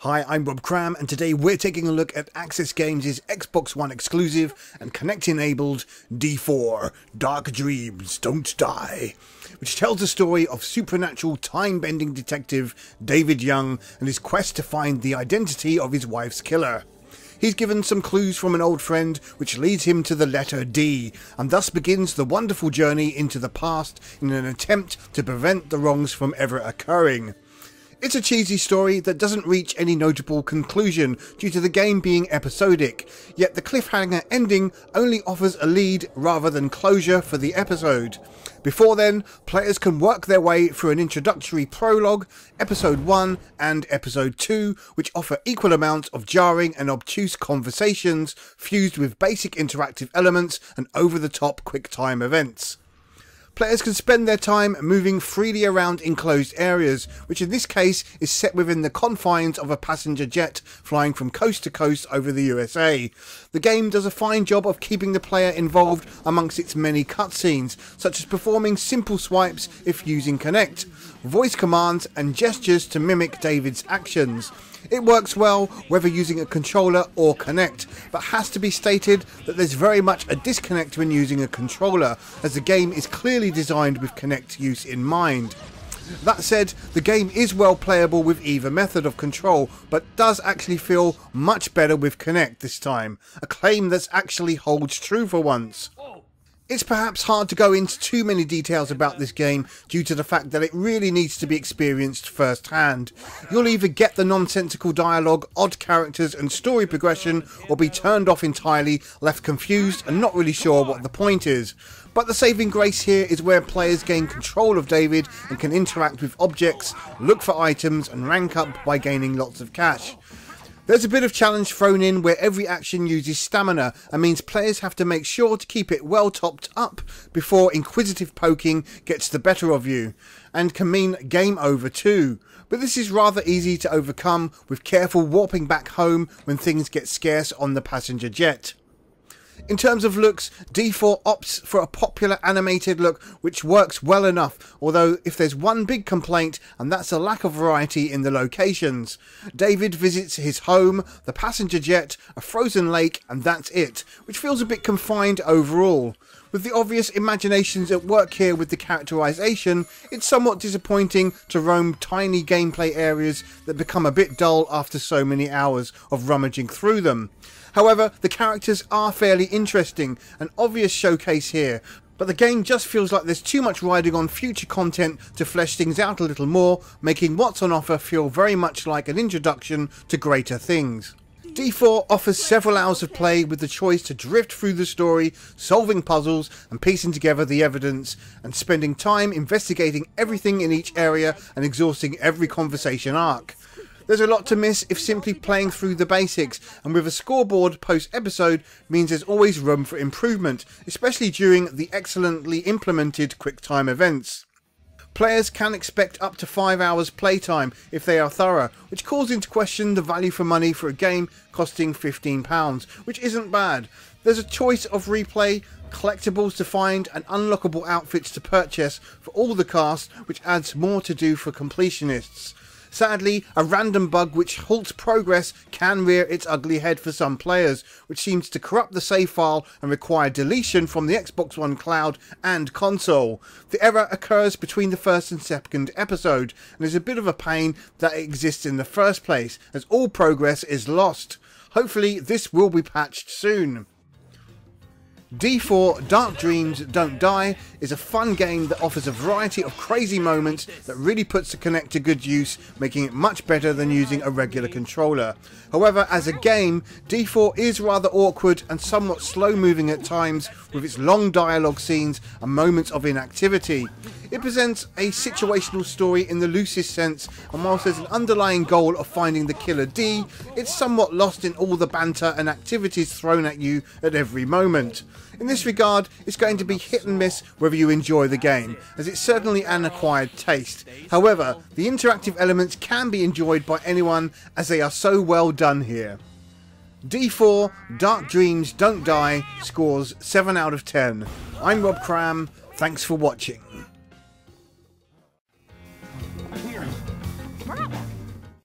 Hi, I'm Rob Cram, and today we're taking a look at Access Games' Xbox One exclusive and Connect-enabled D4, Dark Dreams Don't Die, which tells the story of supernatural time-bending detective David Young and his quest to find the identity of his wife's killer. He's given some clues from an old friend which leads him to the letter D, and thus begins the wonderful journey into the past in an attempt to prevent the wrongs from ever occurring. It's a cheesy story that doesn't reach any notable conclusion due to the game being episodic, yet the cliffhanger ending only offers a lead rather than closure for the episode. Before then, players can work their way through an introductory prologue, episode 1 and episode 2, which offer equal amounts of jarring and obtuse conversations fused with basic interactive elements and over-the-top quick-time events. Players can spend their time moving freely around enclosed areas, which in this case is set within the confines of a passenger jet flying from coast to coast over the USA. The game does a fine job of keeping the player involved amongst its many cutscenes, such as performing simple swipes if using Connect, voice commands and gestures to mimic David's actions. It works well whether using a controller or Connect, but has to be stated that there's very much a disconnect when using a controller, as the game is clearly designed with Connect use in mind. That said, the game is well playable with either method of control, but does actually feel much better with Connect this time, a claim that actually holds true for once. It's perhaps hard to go into too many details about this game due to the fact that it really needs to be experienced firsthand. You'll either get the nonsensical dialogue, odd characters and story progression, or be turned off entirely, left confused and not really sure what the point is. But the saving grace here is where players gain control of David and can interact with objects, look for items and rank up by gaining lots of cash. There's a bit of challenge thrown in where every action uses stamina and means players have to make sure to keep it well topped up before inquisitive poking gets the better of you, and can mean game over too. But this is rather easy to overcome with careful warping back home when things get scarce on the passenger jet. In terms of looks, D4 opts for a popular animated look which works well enough, although if there's one big complaint, and that's a lack of variety in the locations. David visits his home, the passenger jet, a frozen lake, and that's it, which feels a bit confined overall. With the obvious imaginations at work here with the characterization, it's somewhat disappointing to roam tiny gameplay areas that become a bit dull after so many hours of rummaging through them. However, the characters are fairly interesting, an obvious showcase here, but the game just feels like there's too much riding on future content to flesh things out a little more, making what's on offer feel very much like an introduction to greater things. D4 offers several hours of play with the choice to drift through the story, solving puzzles and piecing together the evidence, and spending time investigating everything in each area and exhausting every conversation arc. There's a lot to miss if simply playing through the basics, and with a scoreboard post-episode means there's always room for improvement, especially during the excellently implemented QuickTime events. Players can expect up to 5 hours playtime if they are thorough, which calls into question the value for money for a game costing £15, which isn't bad. There's a choice of replay, collectibles to find and unlockable outfits to purchase for all the cast, which adds more to do for completionists. Sadly, a random bug which halts progress can rear its ugly head for some players, which seems to corrupt the save file and require deletion from the Xbox One cloud and console. The error occurs between the first and second episode, and is a bit of a pain that it exists in the first place, as all progress is lost. Hopefully this will be patched soon. D4 Dark Dreams Don't Die is a fun game that offers a variety of crazy moments that really puts the Connect to good use, making it much better than using a regular controller. However, as a game, D4 is rather awkward and somewhat slow moving at times, with its long dialogue scenes and moments of inactivity. It presents a situational story in the loosest sense, and whilst there's an underlying goal of finding the killer D, it's somewhat lost in all the banter and activities thrown at you at every moment. In this regard, it's going to be hit and miss whether you enjoy the game, as it's certainly an acquired taste. However, the interactive elements can be enjoyed by anyone, as they are so well done here. D4 Dark Dreams Don't Die scores 7 out of 10. I'm Rob Cram, thanks for watching.